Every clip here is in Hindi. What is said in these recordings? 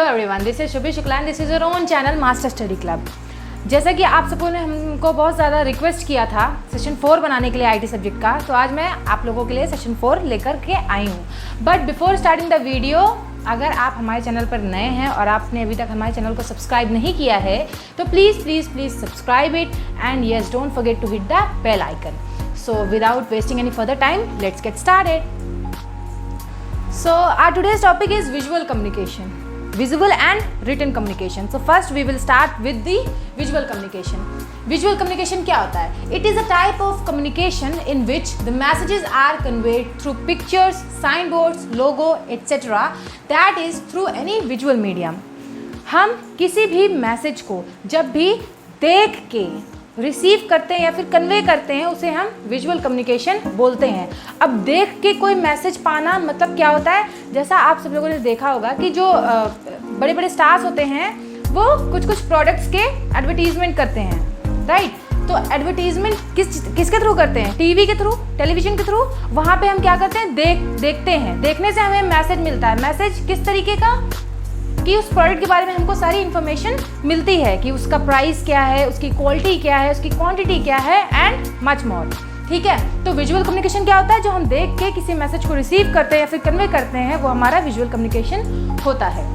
Everyone, this is Shubhi Shukla and this is your own channel master study club. जैसा कि आप सबों ने हमको बहुत ज़्यादा रिक्वेस्ट किया था सेशन 4 बनाने के लिए आईटी सब्जेक्ट का, तो आज मैं आप लोगों के लिए सेशन 4 लेकर के आई हूँ। But before starting the video, अगर आप हमारे चैनल पर नए हैं और आपने अभी तक हमारे चैनल को सब्सक्राइब नहीं किया है तो please please please subscribe it and yes don't forget to hit the bell icon. So without wasting any further time, let's get started. So our today's topic is visual communication, visual and written communication. So first we will start with the visual communication. Visual communication क्या होता है? It is a type of communication in which the messages are conveyed through pictures, signboards, logo, etc. That is through any visual medium. हम किसी भी मैसेज को जब भी देख के रिसीव करते हैं या फिर कन्वे करते हैं उसे हम विजुअल कम्युनिकेशन बोलते हैं। अब देख के कोई मैसेज पाना मतलब क्या होता है, जैसा आप सब लोगों ने देखा होगा कि जो बड़े बड़े स्टार्स होते हैं वो कुछ कुछ प्रोडक्ट्स के एडवर्टीजमेंट करते हैं, राइट। तो एडवर्टीजमेंट किसके थ्रू करते हैं? टीवी के थ्रू, टेलीविजन के थ्रू। वहाँ पे हम क्या करते हैं? देखते हैं। देखने से हमें मैसेज मिलता है। मैसेज किस तरीके का कि उस प्रोडक्ट के बारे में हमको सारी इन्फॉर्मेशन मिलती है कि उसका प्राइस क्या है, उसकी क्वालिटी क्या है, उसकी क्वांटिटी क्या है एंड मच मोर, ठीक है। तो विजुअल कम्युनिकेशन क्या होता है? जो हम देख के किसी मैसेज को रिसीव करते हैं या फिर कन्वे करते हैं वो हमारा विजुअल कम्युनिकेशन होता है।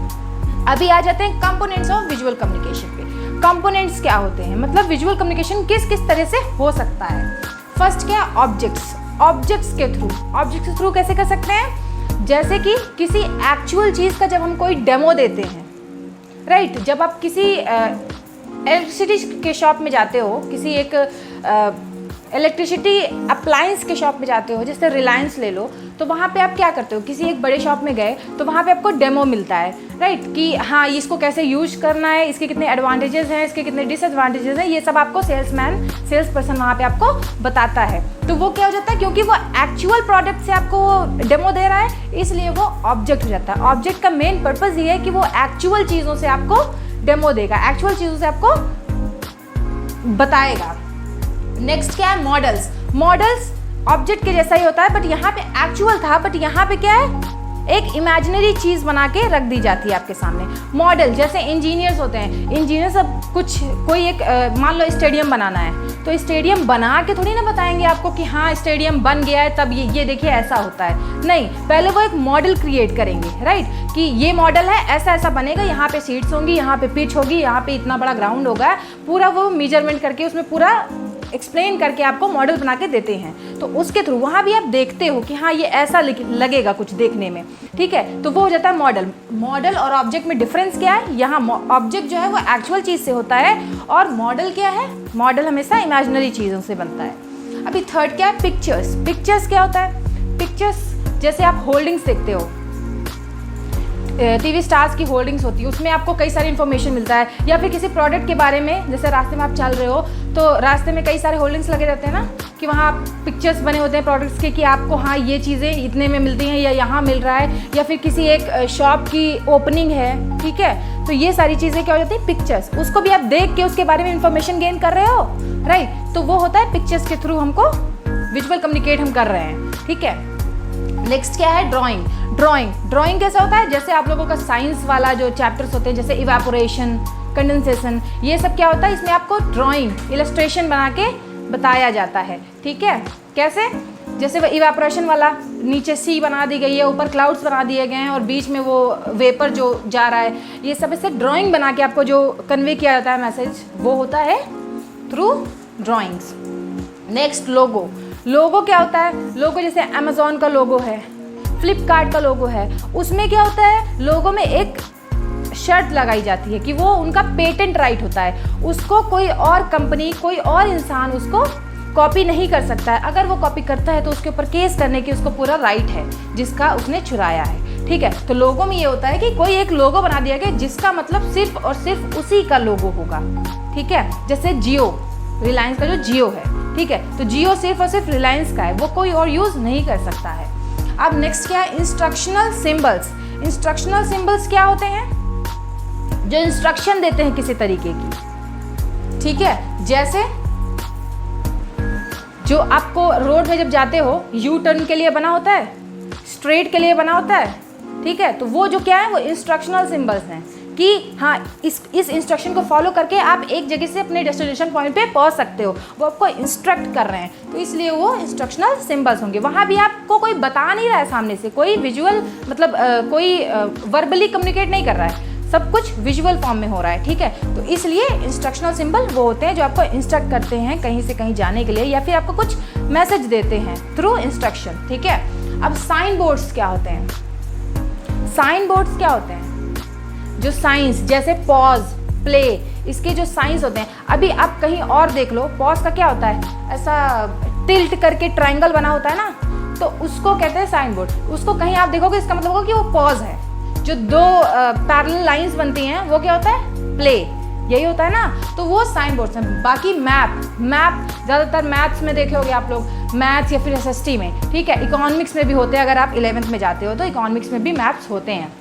अभी आ जाते हैं कंपोनेंट्स ऑफ विजुअल कम्युनिकेशन पे। कंपोनेंट्स क्या होते हैं, मतलब विजुअल कम्युनिकेशन किस किस तरह से हो सकता है। फर्स्ट क्या? ऑब्जेक्ट्स। ऑब्जेक्ट्स के थ्रू कैसे कर सकते हैं? जैसे कि किसी एक्चुअल चीज़ का जब हम कोई डेमो देते हैं, राइट। जब आप किसी इलेक्ट्रिसिटी के शॉप में जाते हो, किसी एक इलेक्ट्रिसिटी अप्लायंस के शॉप में जाते हो, जैसे रिलायंस ले लो, तो वहाँ पे आप क्या करते हो? किसी एक बड़े शॉप में गए तो वहाँ पे आपको डेमो मिलता है, राइट, कि हाँ इसको कैसे यूज करना है, इसके कितने एडवांटेजेस हैं, इसके कितने डिसएडवांटेजेस हैं, ये सब आपको सेल्स पर्सन वहाँ पे आपको बताता है। तो वो क्या हो जाता है, क्योंकि वो एक्चुअल प्रोडक्ट से आपको डेमो दे रहा है इसलिए वो ऑब्जेक्ट हो जाता है। ऑब्जेक्ट का मेन पर्पज़ ये है कि वो एक्चुअल चीज़ों से आपको डेमो देगा, एक्चुअल चीज़ों से आपको बताएगा। नेक्स्ट क्या है? मॉडल्स। मॉडल्स ऑब्जेक्ट के जैसा ही होता है बट यहाँ पे एक्चुअल था, बट यहाँ पे क्या है? एक इमेजिनरी चीज़ बना के रख दी जाती है आपके सामने। मॉडल जैसे इंजीनियर्स होते हैं, इंजीनियर्स अब कोई एक मान लो स्टेडियम बनाना है तो स्टेडियम बना के थोड़ी ना बताएंगे आपको कि हाँ स्टेडियम बन गया है तब ये देखिए ऐसा होता है। नहीं, पहले वो एक मॉडल क्रिएट करेंगे, राइट, कि ये मॉडल है, ऐसा ऐसा बनेगा, यहाँ पे सीट्स होंगी, यहाँ पे पिच होगी, यहाँ पे इतना बड़ा ग्राउंड होगा, पूरा वो मेजरमेंट करके उसमें पूरा एक्सप्लेन करके आपको मॉडल बना के देते हैं। तो उसके थ्रू वहाँ भी आप देखते हो कि हाँ ये ऐसा लगेगा कुछ देखने में, ठीक है। तो वो हो जाता है मॉडल। मॉडल और ऑब्जेक्ट में डिफरेंस क्या है? यहाँ ऑब्जेक्ट जो है वो एक्चुअल चीज़ से होता है और मॉडल क्या है? मॉडल हमेशा इमेजिनरी चीज़ों से बनता है। अभी थर्ड क्या है? पिक्चर्स। पिक्चर्स क्या होता है? पिक्चर्स जैसे आप होल्डिंग्स देखते हो, टीवी स्टार्स की होल्डिंग्स होती है, उसमें आपको कई सारी इन्फॉर्मेशन मिलता है। या फिर किसी प्रोडक्ट के बारे में, जैसे रास्ते में आप चल रहे हो तो रास्ते में कई सारे होल्डिंग्स लगे रहते हैं ना, कि वहाँ पिक्चर्स बने होते हैं प्रोडक्ट्स के कि आपको हाँ ये चीज़ें इतने में मिलती हैं या यहाँ मिल रहा है, या फिर किसी एक शॉप की ओपनिंग है, ठीक है। तो ये सारी चीज़ें क्या हो जाती है? पिक्चर्स। उसको भी आप देख के उसके बारे में इंफॉर्मेशन गेन कर रहे हो, राइट। तो वो होता है पिक्चर्स के थ्रू हमको विजुअल कम्युनिकेट हम कर रहे हैं, ठीक है। नेक्स्ट क्या है? ड्राइंग। ड्राइंग कैसा होता है? जैसे आप लोगों का साइंस वाला जो चैप्टर्स होते हैं, जैसे इवेपोरेशन, कंडेंसेशन, ये सब क्या होता है? इसमें आपको ड्राइंग, इलस्ट्रेशन बना के बताया जाता है, ठीक है। कैसे? जैसे वो इवेपोरेशन वाला, नीचे सी बना दी गई है, ऊपर क्लाउड्स बना दिए गए हैं और बीच में वो वेपर जो जा रहा है, ये सब इससे ड्राइंग बना के आपको जो कन्वे किया जाता है मैसेज, वो होता है थ्रू ड्राइंग्स। नेक्स्ट लोगो। लोगो क्या होता है? लोगो जैसे अमेज़ॉन का लोगो है, फ्लिपकार्ट का लोगो है, उसमें क्या होता है? लोगो में एक शर्त लगाई जाती है कि वो उनका पेटेंट राइट होता है, उसको कोई और कंपनी, कोई और इंसान उसको कॉपी नहीं कर सकता है। अगर वो कॉपी करता है तो उसके ऊपर केस करने की उसको पूरा राइट है, जिसका उसने चुराया है, ठीक है। तो लोगो में ये होता है कि कोई एक लोगो बना दिया गया जिसका मतलब सिर्फ और सिर्फ उसी का लोगो होगा, ठीक है। जैसे जियो, रिलायंस का जो जियो है, ठीक है, तो जियो सिर्फ और सिर्फ रिलायंस का है, वो कोई और यूज़ नहीं कर सकता है। अब नेक्स्ट क्या है? Instructional symbols. इंस्ट्रक्शनल सिंबल्स क्या होते हैं? जो इंस्ट्रक्शन देते हैं किसी तरीके की, ठीक है। जैसे जो आपको रोड में जब जाते हो यू टर्न के लिए बना होता है, स्ट्रेट के लिए बना होता है, ठीक है। तो वो जो क्या है? वो इंस्ट्रक्शनल सिंबल्स हैं कि हाँ इस इंस्ट्रक्शन को फॉलो करके आप एक जगह से अपने डेस्टिनेशन पॉइंट पे पहुंच सकते हो, वो आपको इंस्ट्रक्ट कर रहे हैं, तो इसलिए वो इंस्ट्रक्शनल सिंबल्स होंगे। वहाँ भी आपको कोई बता नहीं रहा है सामने से, कोई विजुअल मतलब कोई वर्बली कम्युनिकेट नहीं कर रहा है, सब कुछ विजुअल फॉर्म में हो रहा है, ठीक है। तो इसलिए इंस्ट्रक्शनल सिंबल वो होते हैं जो आपको इंस्ट्रक्ट करते हैं कहीं से कहीं जाने के लिए, या फिर आपको कुछ मैसेज देते हैं थ्रू इंस्ट्रक्शन, ठीक है। अब साइन बोर्ड्स क्या होते हैं? साइन बोर्ड्स क्या होते हैं? जो साइंस जैसे पॉज, प्ले, इसके जो साइंस होते हैं, अभी आप कहीं और देख लो, पॉज का क्या होता है, ऐसा टिल्ट करके ट्रायंगल बना होता है ना, तो उसको कहते हैं साइन बोर्ड। उसको कहीं आप देखोगे इसका मतलब होगा कि वो पॉज है। जो दो पैरेलल लाइंस बनती हैं वो क्या होता है, प्ले, यही होता है ना, तो वो साइन बोर्ड्स हैं। बाकी मैप ज़्यादातर मैथ्स में देखे होगे आप लोग, मैथ्स या फिर SST में, ठीक है। इकोनॉमिक्स में भी होते हैं, अगर आप 11th में जाते हो तो इकोनॉमिक्स में भी मैप्स होते हैं।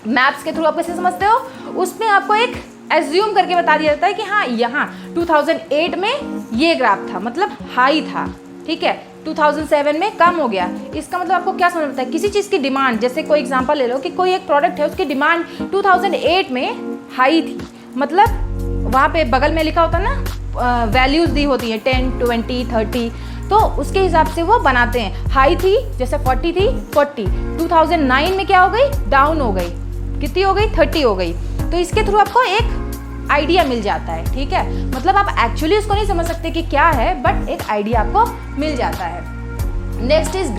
मैप्स के थ्रू आप कैसे समझते हो, उसमें आपको एक एज्यूम करके बता दिया जाता है कि हाँ यहाँ 2008 में ये ग्राफ था, मतलब हाई था, ठीक है, 2007 में कम हो गया। इसका मतलब आपको क्या समझ आता है, किसी चीज़ की डिमांड, जैसे कोई एग्जांपल ले लो कि कोई एक प्रोडक्ट है, उसकी डिमांड 2008 में हाई थी, मतलब वहाँ पे बगल में लिखा होता है ना, वैल्यूज़ दी होती हैं 10, 20, 30, तो उसके हिसाब से वो बनाते हैं। हाई थी जैसे 40 थी, 40, 2009 में क्या हो गई, डाउन हो गई, कितनी हो गई, 30 हो गई। तो इसके थ्रू आपको एक आइडिया मिल जाता है, ठीक है। मतलब आप एक्चुअली उसको नहीं समझ सकते कि क्या है, बट एक आइडिया आपको मिल जाता है। Next is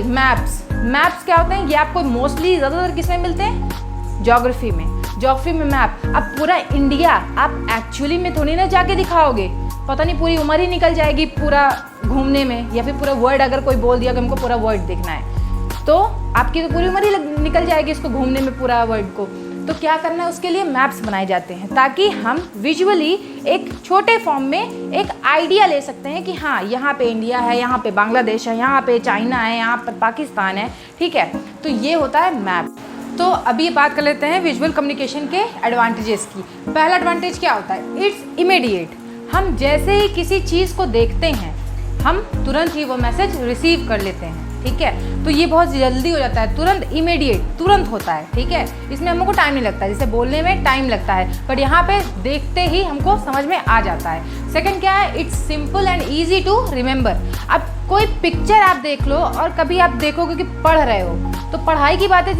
maps. मैप्स क्या होते हैं, ये आपको मोस्टली ज़्यादातर किस में मिलते हैं, ज्योग्राफी में। ज्योग्राफी में मैप, अब पूरा इंडिया आप एक्चुअली में थोड़ी ना जाके दिखाओगे, पता नहीं पूरी उम्र ही निकल जाएगी पूरा घूमने में, या फिर पूरा वर्ल्ड अगर कोई बोल दिया कि हमको पूरा वर्ल्ड देखना है, तो आपकी तो पूरी उम्र ही निकल जाएगी इसको घूमने में, पूरा वर्ल्ड को। तो क्या करना है, उसके लिए मैप्स बनाए जाते हैं ताकि हम विजुअली एक छोटे फॉर्म में एक आइडिया ले सकते हैं कि हाँ यहाँ पे इंडिया है, यहाँ पे बांग्लादेश है, यहाँ पे चाइना है, यहाँ पर पाकिस्तान है, ठीक है। तो ये होता है मैप। तो अभी बात कर लेते हैं विजुअल कम्युनिकेशन के एडवांटेजेस की। पहला एडवांटेज क्या होता है, इट्स इमीडिएट। हम जैसे ही किसी चीज़ को देखते हैं हम तुरंत ही वो मैसेज रिसीव कर लेते हैं, ठीक है। तो ये बहुत जल्दी हो जाता है, तुरंत, इमीडिएट, तुरंत होता है, ठीक है। इसमें हमको टाइम नहीं लगता, जैसे बोलने में टाइम लगता है, पर यहाँ पे देखते ही हमको समझ में आ जाता है। सेकंड क्या है, it's simple and easy to remember. अब कोई पिक्चर आप देख लो और कभी आप देखोगे कि पढ़ रहे हो, तो पढ़ाई की बातें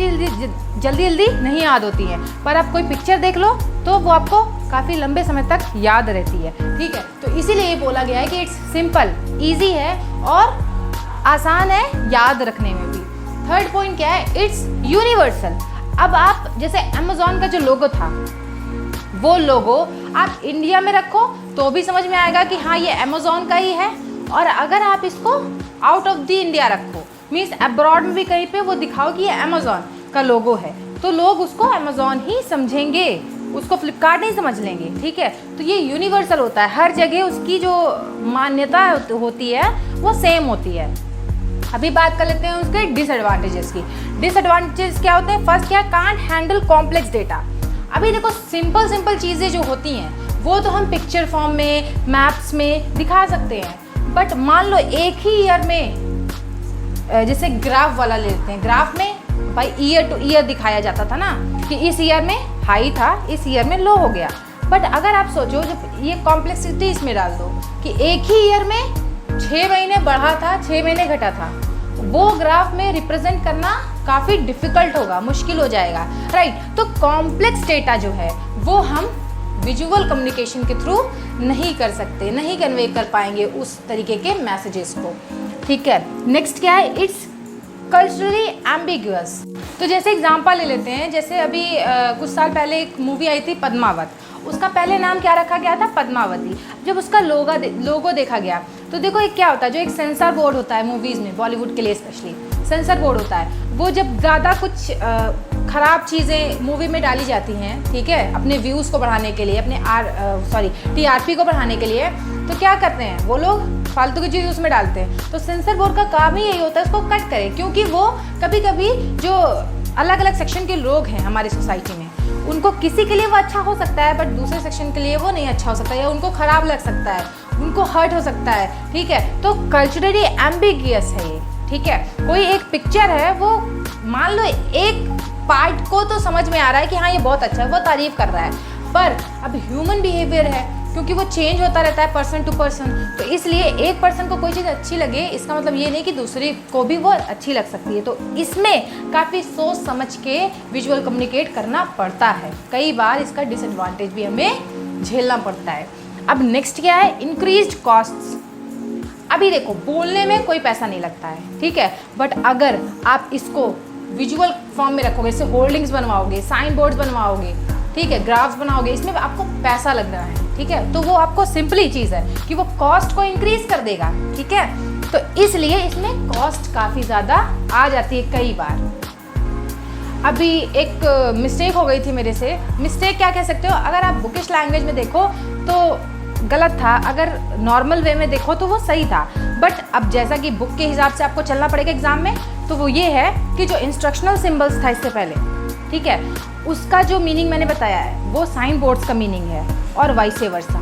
जल्दी नहीं याद होती हैं, पर आप कोई पिक्चर देख लो तो वो आपको काफ़ी लंबे समय तक याद रहती है, ठीक है। तो इसीलिए ये बोला गया है कि इट्स सिंपल, ईजी है और आसान है याद रखने में भी। थर्ड पॉइंट क्या है, इट्स यूनिवर्सल। अब आप जैसे अमेज़ॉन का जो लोगो था, वो लोगो आप इंडिया में रखो तो भी समझ में आएगा कि हाँ ये अमेज़ॉन का ही है, और अगर आप इसको आउट ऑफ द इंडिया रखो, मीन्स अब्रॉड में भी कहीं पे वो दिखाओ कि ये अमेज़ॉन का लोगो है, तो लोग उसको अमेज़ॉन ही समझेंगे, उसको फ्लिपकार्ट नहीं समझ लेंगे, ठीक है। तो ये यूनिवर्सल होता है, हर जगह उसकी जो मान्यता होती है वो सेम होती है। अभी बात कर लेते हैं उसके डिसएडवांटेजेस की। डिसएडवांटेजेस क्या होते हैं, फर्स्ट क्या, कांट हैंडल कॉम्प्लेक्स डेटा। अभी देखो सिंपल चीज़ें जो होती हैं वो तो हम पिक्चर फॉर्म में, मैप्स में दिखा सकते हैं, बट मान लो एक ही ईयर में, जैसे ग्राफ वाला लेते हैं, ग्राफ में भाई ईयर टू ईयर दिखाया जाता था ना, कि इस ईयर में हाई था, इस ईयर में लो हो गया। बट अगर आप सोचो, जब ये कॉम्प्लेक्सिटी इसमें डाल दो कि एक ही ईयर में 6 महीने बढ़ा था, 6 महीने घटा था, वो ग्राफ में रिप्रेजेंट करना काफ़ी डिफिकल्ट होगा, मुश्किल हो जाएगा, राइट। तो कॉम्प्लेक्स डेटा जो है वो हम विजुअल कम्युनिकेशन के थ्रू नहीं कर सकते, नहीं कन्वे कर पाएंगे उस तरीके के मैसेजेस को, ठीक है। नेक्स्ट क्या है, इट्स कल्चरली एम्बिग्यूअस। तो जैसे एग्जांपल ले लेते हैं, जैसे अभी कुछ साल पहले एक मूवी आई थी पद्मावत, उसका पहले नाम क्या रखा गया था, पद्मावती। जब उसका लोगो देखा गया तो देखो एक क्या होता है, जो एक सेंसर बोर्ड होता है मूवीज़ में, बॉलीवुड के लिए स्पेशली सेंसर बोर्ड होता है, वो जब ज़्यादा कुछ ख़राब चीज़ें मूवी में डाली जाती हैं, ठीक है, अपने व्यूज़ को बढ़ाने के लिए, अपने TRP को बढ़ाने के लिए, तो क्या करते हैं वो लोग, फालतू की चीज़ उसमें डालते हैं। तो सेंसर बोर्ड का काम ही यही होता है उसको कट करें, क्योंकि वो कभी कभी जो अलग अलग सेक्शन के लोग हैं हमारी सोसाइटी में, उनको किसी के लिए वो अच्छा हो सकता है, बट दूसरे सेक्शन के लिए वो नहीं अच्छा हो सकता, या उनको ख़राब लग सकता है, उनको हर्ट हो सकता है, ठीक है। तो कल्चरली एम्बिगियस है ये, ठीक है। कोई एक पिक्चर है, वो मान लो एक पार्ट को तो समझ में आ रहा है कि हाँ ये बहुत अच्छा है, वो तारीफ कर रहा है, पर अब ह्यूमन बिहेवियर है, क्योंकि वो चेंज होता रहता है पर्सन टू पर्सन, तो इसलिए एक पर्सन को कोई चीज़ अच्छी लगे इसका मतलब ये नहीं कि दूसरे को भी वो अच्छी लग सकती है। तो इसमें काफ़ी सोच समझ के विजुअल कम्युनिकेट करना पड़ता है, कई बार इसका डिसएडवांटेज भी हमें झेलना पड़ता है। अब नेक्स्ट क्या है, इंक्रीज्ड कॉस्ट्स। अभी देखो बोलने में कोई पैसा नहीं लगता है, ठीक है, बट अगर आप इसको विजुअल फॉर्म में रखोगे, जैसे होल्डिंग्स बनवाओगे, साइन बोर्ड्स बनवाओगे, ठीक है, ग्राफ्स बनाओगे, इसमें आपको पैसा लग रहा है, ठीक है, तो वो आपको सिंपली चीज़ है कि वो कॉस्ट को इंक्रीज कर देगा, ठीक है, तो इसलिए इसमें कॉस्ट काफ़ी ज़्यादा आ जाती है कई बार। अभी एक मिस्टेक हो गई थी मेरे से, मिस्टेक क्या कह सकते हो, अगर आप बुकिश लैंग्वेज में देखो तो गलत था, अगर नॉर्मल वे में देखो तो वो सही था, बट अब जैसा कि बुक के हिसाब से आपको चलना पड़ेगा एग्जाम में, तो वो ये है कि जो इंस्ट्रक्शनल सिंबल्स था इससे पहले, ठीक है, उसका जो मीनिंग मैंने बताया है वो साइन बोर्ड्स का मीनिंग है और वाइस वर्सा।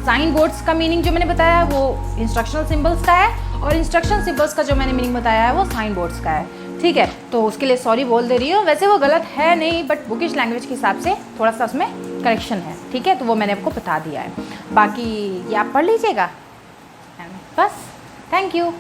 साइन बोर्ड्स का मीनिंग जो मैंने बताया है वो इंस्ट्रक्शनल सिंबल्स का है, और इंस्ट्रक्शन सिंबल्स का जो मैंने मीनिंग बताया है वो साइन बोर्ड्स का है, ठीक है, तो उसके लिए सॉरी बोल दे रही हूँ, वैसे वो गलत है नहीं, बट बुकिश लैंग्वेज के हिसाब से थोड़ा सा उसमें करेक्शन है, ठीक है, तो वो मैंने आपको बता दिया है, बाकी ये आप पढ़ लीजिएगा बस। Thank you.